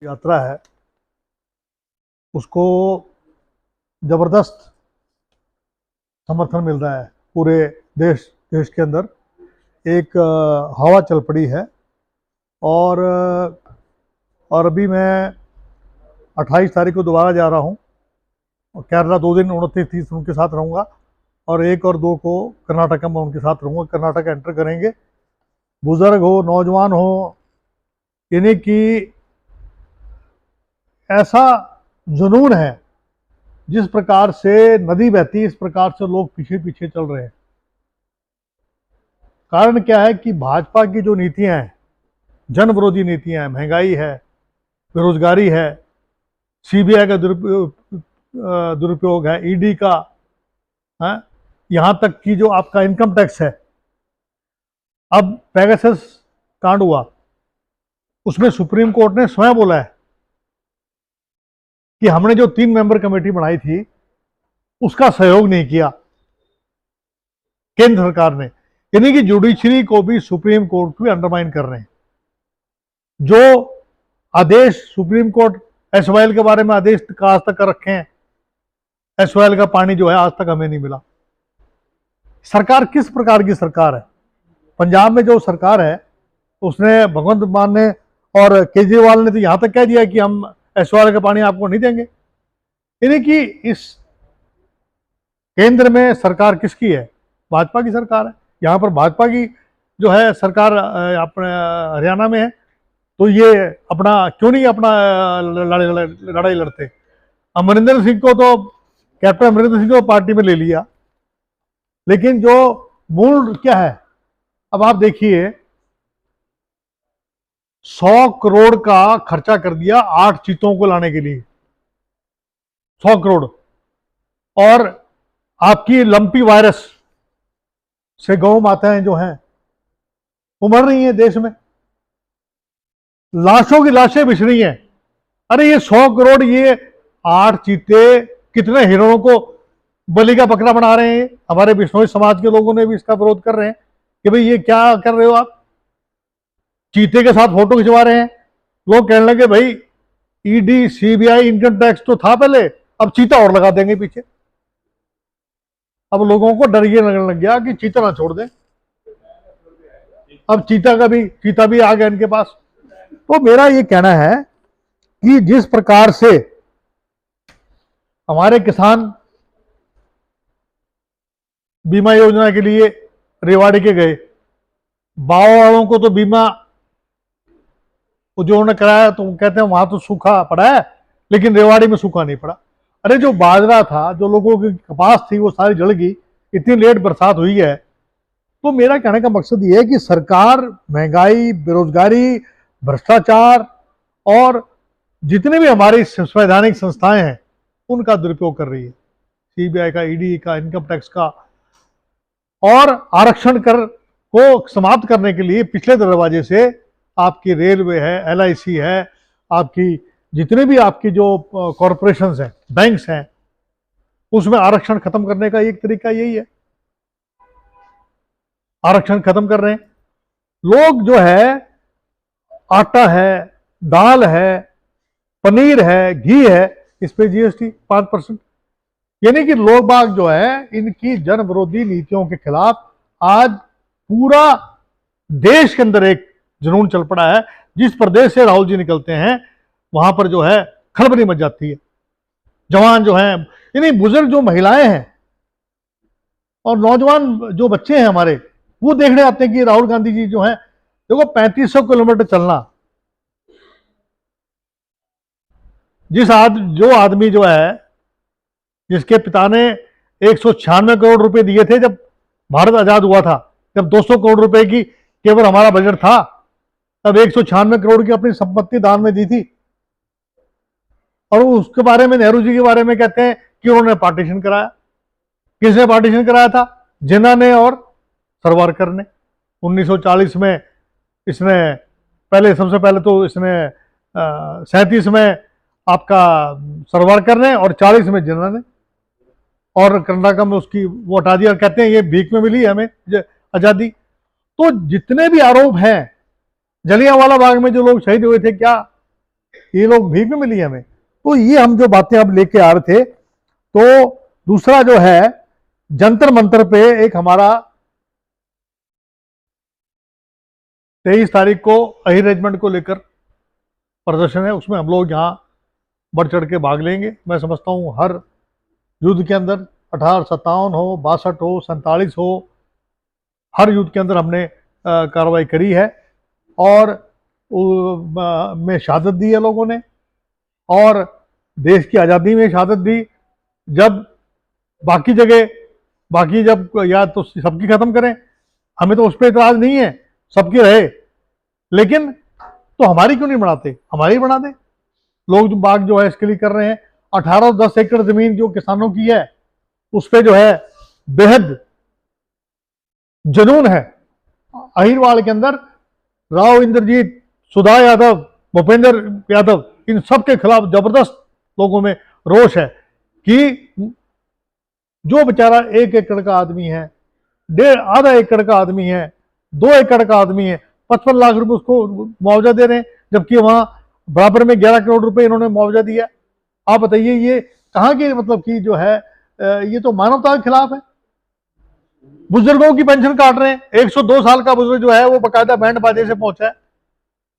यात्रा है उसको जबरदस्त समर्थन मिल रहा है पूरे देश देश के अंदर। एक हवा चल पड़ी है और अभी मैं 28 तारीख को दोबारा जा रहा हूँ और केरला 2 दिन 29-30 उनके साथ रहूँगा और 1 और 2 को कर्नाटक में उनके साथ रहूँगा। कर्नाटक एंटर करेंगे। बुजुर्ग हो, नौजवान हो, यानी कि ऐसा जुनून है, जिस प्रकार से नदी बहती है इस प्रकार से लोग पीछे पीछे चल रहे हैं। कारण क्या है कि भाजपा की जो नीतियां हैं, जन विरोधी नीतियां हैं, महंगाई है, बेरोजगारी है, सीबीआई का दुरुपयोग है, ईडी का है, यहां तक कि जो आपका इनकम टैक्स है। अब पेगासस कांड हुआ, उसमें सुप्रीम कोर्ट ने स्वयं बोला है कि हमने जो 3 मेंबर कमेटी बनाई थी उसका सहयोग नहीं किया केंद्र सरकार ने, यानी कि जुडिशरी को भी सुप्रीम कोर्ट को अंडरमाइन कर रहे हैं। जो आदेश सुप्रीम कोर्ट एसवाईएल के बारे में आदेश का आज तक रखे हैं, एसवाईएल का पानी जो है आज तक हमें नहीं मिला। सरकार किस प्रकार की सरकार है? पंजाब में जो सरकार है उसने भगवंत मान ने और केजरीवाल ने तो यहां तक कह दिया कि हम एसवाईएल का पानी आपको नहीं देंगे। यानी कि इस केंद्र में सरकार किसकी है? भाजपा की सरकार है। यहाँ पर भाजपा की जो है सरकार अपने हरियाणा में है, तो ये अपना क्यों नहीं अपना लड़ाई लड़ते? अमरिंदर सिंह को तो कैप्टन अमरिंदर सिंह को पार्टी में ले लिया, लेकिन जो मूल क्या है, अब आप देखिए 100 करोड़ का खर्चा कर दिया 8 चीतों को लाने के लिए, 100 करोड़। और आपकी लंपी वायरस से गौ माताएं जो हैं वो मर रही हैं देश में, लाशों की लाशें बिछ रही हैं। अरे ये 100 करोड़, ये 8 चीते कितने हिरणों को बलि का बकरा बना रहे हैं। हमारे बिश्नोई समाज के लोगों ने भी इसका विरोध कर रहे हैं कि भाई ये क्या कर रहे हो आप, चीते के साथ फोटो खिंचवा रहे हैं। लोग कहने लगे भाई ईडी, सीबीआई, इनकम टैक्स तो था पहले, अब चीता और लगा देंगे पीछे। अब लोगों को डर ये लगने लग गया कि चीता ना छोड़ दें, अब चीता भी आ गया इनके पास। तो मेरा ये कहना है कि जिस प्रकार से हमारे किसान बीमा योजना के लिए रेवाड़ी के गए, बाव वालों को तो बीमा जो उन्होंने कराया तो कहते हैं वहां तो सूखा पड़ा है, लेकिन रेवाड़ी में सूखा नहीं पड़ा। अरे जो बाजरा था, जो लोगों की कपास थी, वो सारी जल गई। इतनी लेट बरसात हुई है। तो मेरा कहने का मकसद ये है कि सरकार महंगाई, बेरोजगारी, भ्रष्टाचार और जितने भी हमारी संवैधानिक संस्थाएं हैं उनका दुरुपयोग कर रही है, सीबीआई का, ईडी का, इनकम टैक्स का। और आरक्षण कर को समाप्त करने के लिए पिछले दरवाजे से आपकी रेलवे है, एलआईसी है, आपकी जितने भी आपकी जो कॉरपोरेशंस हैं, बैंक्स हैं, उसमें आरक्षण खत्म करने का एक तरीका यही है। आरक्षण खत्म कर रहे हैं लोग। जो है आटा है, दाल है, पनीर है, घी है, इस पे जीएसटी 5%। यानी कि लोग बाग जो है इनकी जन विरोधी नीतियों के खिलाफ आज पूरा देश के अंदर एक जुनून चल पड़ा है। जिस प्रदेश से राहुल जी निकलते हैं वहां पर जो है खलबली मच जाती है। जवान जो हैं, यानी बुजुर्ग जो महिलाएं हैं और नौजवान जो बच्चे हैं हमारे, वो देखने आते हैं कि राहुल गांधी जी जो हैं, देखो 3500 किलोमीटर चलना। जो आदमी जो है, जिसके पिता ने 196 करोड़ रुपए दिए थे जब भारत आजाद हुआ था, जब 200 करोड़ रुपए की केवल हमारा बजट था, तब 196 करोड़ की अपनी संपत्ति दान में दी थी। और उसके बारे में, नेहरू जी के बारे में कहते हैं कि उन्होंने पार्टीशन कराया। किसने पार्टीशन कराया था? जिन्ना ने और सावरकर ने। 1940 में इसने सबसे पहले तो इसने 37 में आपका सावरकर ने और 40 में जिन्ना ने, और कर्नाटक में उसकी वो हटा दिया। कहते हैं ये भीख में मिली हमें आजादी। तो जितने भी आरोप हैं, जलियांवाला बाग में जो लोग शहीद हुए थे, क्या ये लोग भीख में मिली हमें। तो ये हम जो बातें अब लेके आ रहे थे। तो दूसरा जो है, जंतर मंतर पे एक हमारा 23 तारीख को अहिर रेजिमेंट को लेकर प्रदर्शन है, उसमें हम लोग यहाँ बढ़ चढ़ के भाग लेंगे। मैं समझता हूँ हर युद्ध के अंदर 1857 हो, 62 हो, 47 हो, हर युद्ध के अंदर हमने कार्रवाई करी है और में शहादत दी है लोगों ने, और देश की आज़ादी में शहादत दी। जब बाकी जगह जब या तो सबकी खत्म करें, हमें तो उस पर इतराज नहीं है, सबकी रहे, लेकिन तो हमारी क्यों नहीं बनाते? हमारी बना दे। लोग जो बाग जो है इसके लिए कर रहे हैं। 18-10 एकड़ जमीन जो किसानों की है उस पर जो है बेहद जुनून है। अहिरवाड़ के अंदर राव इंद्रजीत, सुधा यादव, भूपेंद्र यादव, इन सब के खिलाफ जबरदस्त लोगों में रोष है कि जो बेचारा 1 एकड़ का आदमी है, आधा एकड़ का आदमी है, 2 एकड़ का आदमी है, 55 लाख रुपए उसको मुआवजा दे रहे हैं, जबकि वहां बराबर में 11 करोड़ रुपए इन्होंने मुआवजा दिया। आप बताइए ये कहाँ की मतलब की जो है, ये तो मानवता के खिलाफ है। बुजुर्गों की पेंशन काट रहे हैं। 102 साल का बुजुर्ग जो है वो बकायदा बैंड बाजे से पहुंचा है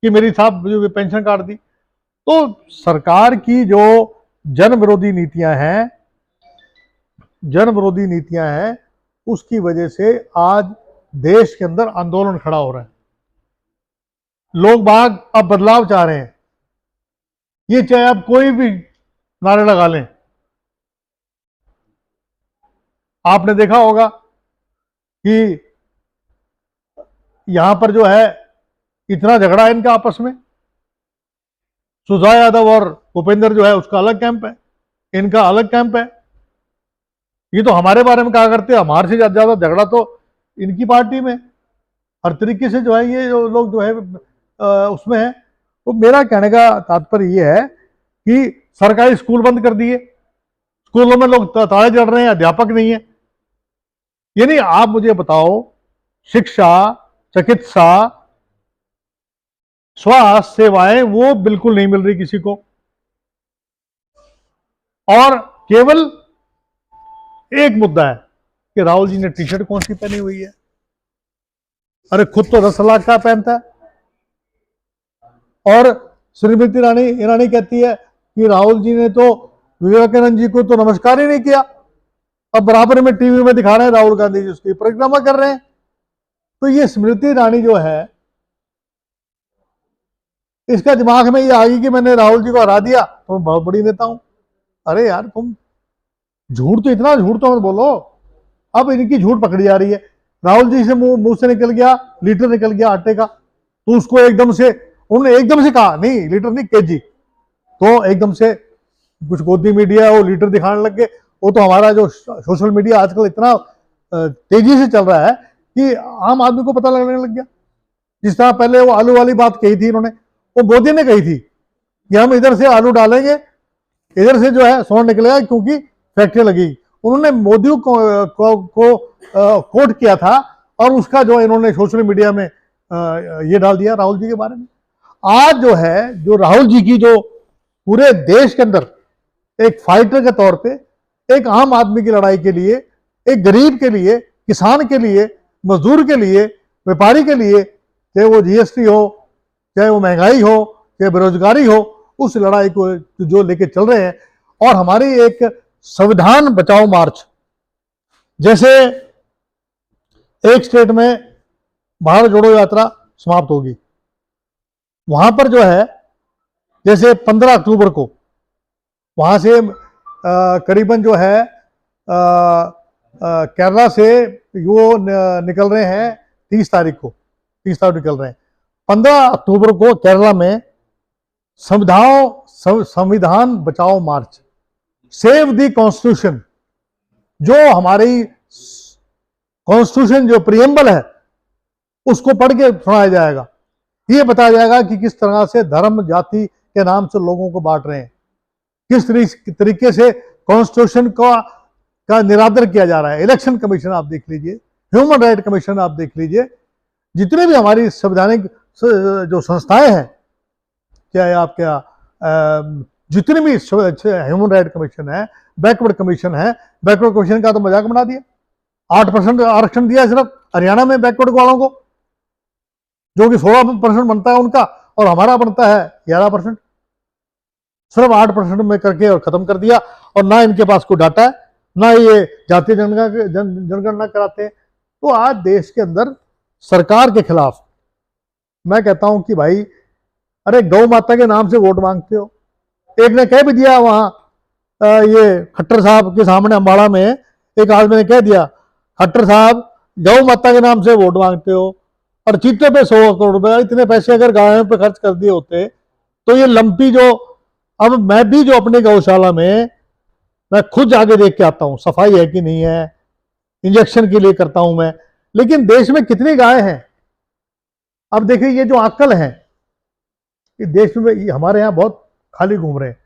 कि मेरी साहब जो पेंशन काट दी। तो सरकार की जो जन विरोधी नीतियां हैं उसकी वजह से आज देश के अंदर आंदोलन खड़ा हो रहा है। लोग बाग अब बदलाव चाह रहे हैं। ये चाहे आप कोई भी नारे लगा लें, आपने देखा होगा कि यहां पर जो है इतना झगड़ा है इनका आपस में। सुधा यादव और भूपेंद्र जो है उसका अलग कैंप है, इनका अलग कैंप है। ये तो हमारे बारे में कहा करते हैं, हमारे से ज्यादा झगड़ा तो इनकी पार्टी में। हर तरीके से जो है ये जो लोग जो है उसमें है। तो मेरा कहने का तात्पर्य ये है कि सरकारी स्कूल बंद कर दिए, स्कूलों में लोग ताले जड़ रहे हैं, अध्यापक नहीं है। यानी आप मुझे बताओ, शिक्षा, चिकित्सा, स्वास्थ्य सेवाएं वो बिल्कुल नहीं मिल रही किसी को, और केवल एक मुद्दा है कि राहुल जी ने टी शर्ट कौन सी पहनी हुई है। अरे खुद तो 10 लाख का पहनता है, और श्रीमती ईरानी कहती है कि राहुल जी ने तो विवेकानंद जी को तो नमस्कार ही नहीं किया। अब बराबर में टीवी में दिखा रहे हैं राहुल गांधी जी उसकी परिक्रमा कर रहे हैं। तो ये स्मृति ईरानी जो है, इसका दिमाग में ये आ गई कि मैंने राहुल जी को हरा दिया तो मैं बहुत बड़ी नेता हूं। अरे यार तुम इतना झूठ तो मत बोलो। अब इनकी झूठ पकड़ी जा रही है। राहुल जी से मुंह से निकल गया, लीटर निकल गया आटे का, तो उसको उन्होंने एकदम से कहा, नहीं लीटर नहीं केजी, तो एकदम से कुछ गोदी मीडिया वो लीटर दिखाने लग गए। वो तो हमारा जो सोशल मीडिया आजकल इतना तेजी से चल रहा है कि आम आदमी को पता लगने लग गया। जिस तरह पहले वो आलू वाली बात कही थी इन्होंने, वो मोदी ने कही थी कि हम इधर से आलू डालेंगे, इधर से जो है सोना निकलेगा क्योंकि फैक्ट्री लगी। उन्होंने मोदी को कोट किया था, और उसका जो इन्होंने सोशल मीडिया में ये डाल दिया राहुल जी के बारे में। आज जो है, जो राहुल जी की जो पूरे देश के अंदर एक फाइटर के तौर पे, एक आम आदमी की लड़ाई के लिए, एक गरीब के लिए, किसान के लिए, मजदूर के लिए, व्यापारी के लिए, चाहे वो जीएसटी हो, चाहे वो महंगाई हो, चाहे बेरोजगारी हो, उस लड़ाई को जो लेके चल रहे हैं। और हमारी एक संविधान बचाओ मार्च, जैसे एक स्टेट में भारत जोड़ो यात्रा समाप्त होगी, वहां पर जो है जैसे 15 अक्टूबर को वहां से करीबन जो है केरला से वो निकल रहे हैं 30 तारीख निकल रहे हैं। 15 अक्टूबर को केरला में संविधान बचाओ मार्च, सेव द कॉन्स्टिट्यूशन, जो हमारी कॉन्स्टिट्यूशन जो प्रियम्बल है उसको पढ़ के सुनाया जाएगा। ये बताया जाएगा कि किस तरह से धर्म जाति के नाम से लोगों को बांट रहे हैं, किस तरीके से कॉन्स्टिट्यूशन का निरादर किया जा रहा है। इलेक्शन कमीशन आप देख लीजिए, ह्यूमन राइट कमीशन आप देख लीजिए, जितने भी हमारी संवैधानिक जो संस्थाएं हैं, चाहे आपका जितने भी ह्यूमन राइट कमीशन है, बैकवर्ड कमीशन है, बैकवर्ड कमीशन का तो मजाक बना दिया। 8% आरक्षण दिया सिर्फ हरियाणा में बैकवर्ड वालों को, जो कि 16% बनता है उनका, और हमारा बनता है 11%। सिर्फ 8% में करके और खत्म कर दिया। और ना इनके पास कोई डाटा है, ना ये जातीय जनगणना कराते हैं। तो आज देश के अंदर सरकार के खिलाफ मैं कहता हूं कि भाई, अरे गौ माता के नाम से वोट मांगते हो। एक ने कह भी दिया वहां, ये खट्टर साहब के सामने अम्बाड़ा में एक आदमी ने कह दिया, खट्टर साहब गौ माता के नाम से वोट मांगते हो, और चीते पे 100 करोड़ रुपए, इतने पैसे अगर गायों पे खर्च कर दिए होते तो ये लंपी जो, अब मैं भी जो अपने गौशाला में मैं खुद जाके देख के आता हूं सफाई है कि नहीं है, इंजेक्शन के लिए करता हूं मैं, लेकिन देश में कितनी गाय हैं। अब देखिए ये जो आंकल है, ये देश में हमारे यहाँ बहुत खाली घूम रहे हैं।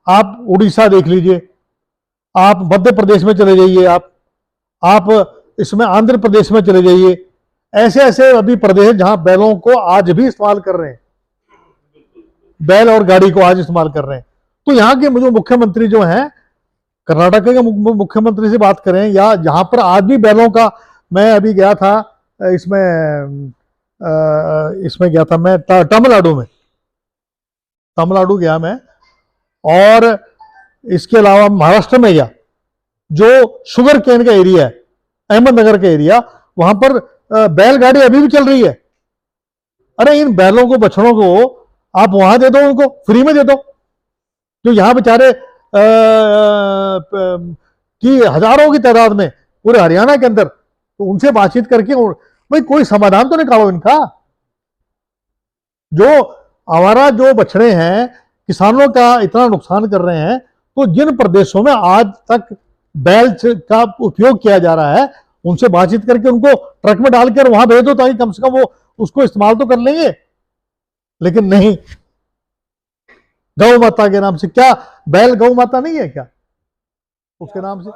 आप उड़ीसा देख लीजिए, आप मध्य प्रदेश में चले जाइए, आप इसमें आंध्र प्रदेश में चले जाइए, ऐसे ऐसे अभी प्रदेश जहां बैलों को आज भी इस्तेमाल कर रहे हैं, बैल और गाड़ी को आज इस्तेमाल कर रहे हैं। तो यहाँ के जो मुख्यमंत्री जो हैं, कर्नाटक के मुख्यमंत्री से बात करें, या जहां पर आज भी बैलों का, मैं अभी गया था इसमें गया था मैं तमिलनाडु में, तमिलनाडु गया मैं, और इसके अलावा महाराष्ट्र में गया, जो शुगर केन का एरिया है, अहमदनगर का एरिया, वहां पर बैलगाड़ी अभी भी चल रही है। अरे इन बैलों को, बछड़ों को आप वहां दे दो, उनको फ्री में दे दो, जो यहां बेचारे की हजारों की तादाद में पूरे हरियाणा के अंदर, तो उनसे बातचीत करके भाई कोई समाधान तो निकालो इनका। जो आवारा जो बछड़े हैं, किसानों का इतना नुकसान कर रहे हैं, तो जिन प्रदेशों में आज तक बैल का उपयोग किया जा रहा है, उनसे बातचीत करके उनको ट्रक में डालकर वहां भेज दो, ताकि कम से कम वो उसको इस्तेमाल तो कर लेंगे। लेकिन नहीं, गौ माता के नाम से, क्या बैल गौ माता नहीं है क्या उसके नाम से?